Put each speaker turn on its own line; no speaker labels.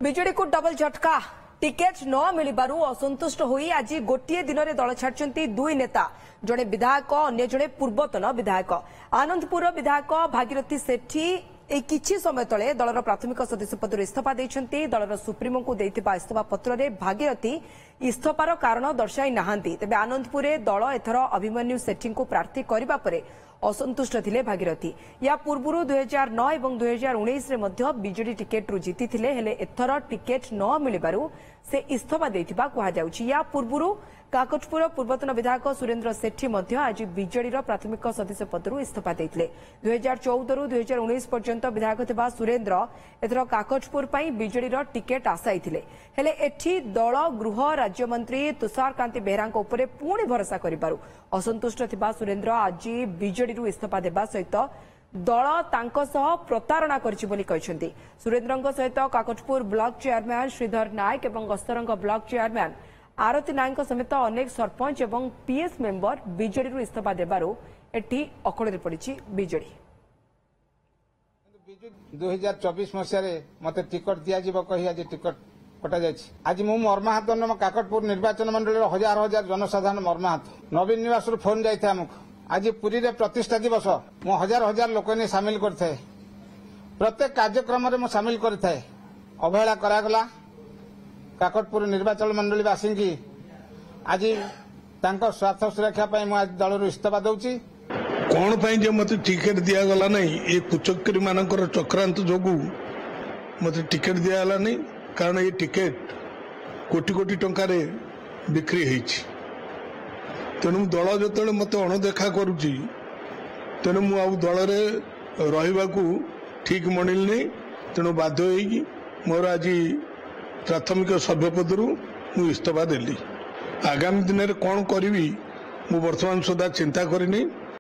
विजेडी को डबल झटका टिकेट न मिलू असंतुष्ट होई आज गोटे दिन में दल छाड़ती दुई नेता जड़े विधायक अन्य जड़े पूर्वतन विधायक आनंदपुर विधायक भागीरथी सेठी किछि समय तले दलर प्राथमिक सदस्य पद इस्तीफा देइछन्ती। दलर सुप्रीमो को देइथिबा इस्तीफा पत्र रे भागीरथी इस्तीफार कारण दर्शाई नाहांती। तेबे आनंदपुर दल एथर अभिमन्यु सेठी को प्रार्थी करबा परे असंतुष्ट थिले भागीरथी। या पूर्व 2009 और 2019 रे मध्य बीजेडी टिकेट रु जीति थिले हेले एथर टिकेट न मिलिबारु से इस्तीफा देइथिबा कुहा जाउछि। या पूर्व काकटपुर पूर्वतन विधायक सुरेन्द्र सेठी मध्य आज बीजेडीर प्राथमिक सदस्य पदरू इस्तीफा देइथिले। 2014 रु 2019 पर्यंत विधायक थिबा सुरेन्द्र एथर काकटपुर पई बीजेडीर टिकेट आसाइथिले हेले एठी दल गृह राज्य मंत्री तुषार कांति बेहरांक उपरे पुणी भरोसा करिबारु असंतुष्ट थिबा सुरेन्द्र आज बीजेडीरू इस्तीफा देबा सहित दल तांको सह प्रतारणा करछि बोली कहिसेंती। सुरेन्द्रଙ୍କ सहित काकटपुर ब्लॉक चेयरमैन श्रीधर नायक एवं गस्तरंग ब्लॉक चेयरमैन आरती नायक समेत अनेक सरपंच एवं पीएस मेंबर बीजेडी इस्तीफा देबारु एठी अकड़े पड़ी बीजेडी।
2024 मसीह मते टिकट दिया कही आज टिकट कटा जाए। आज मु मर्माहत काकटपुर निर्वाचन मंडल हजार हजार जनसाधारण मर्माहत नवीन निवास फोन जाइए आमको आज पुरी रे प्रतिष्ठा दिवस मु हजार हजार लोक सामिल करते प्रत्येक कार्यक्रम में सामिल करते अवहेला करागला काकटपुर निर्वाचन मंडलवासी की आज स्वार्थ सुरक्षा आज दल इस्तीफा दूसरी
कौन जे मत टिकेट दिगला नहीं ये कुचक्री मानकर चक्रांत जोगु मत टिकेट दिगला नहीं कारण ये टिकेट कोटी कोटी टंकार बिक्री होती तेणु दल जो मत अणदेखा करुच्ची तेणु मु दल रहा ठीक मणिल नहीं तेणु बाध्य होगी मोर आज प्राथमिक सभ्य पदरू इस्तीफा देली। आगामी दिन में कौन करी मु वर्तमान सुधा चिंता करनी।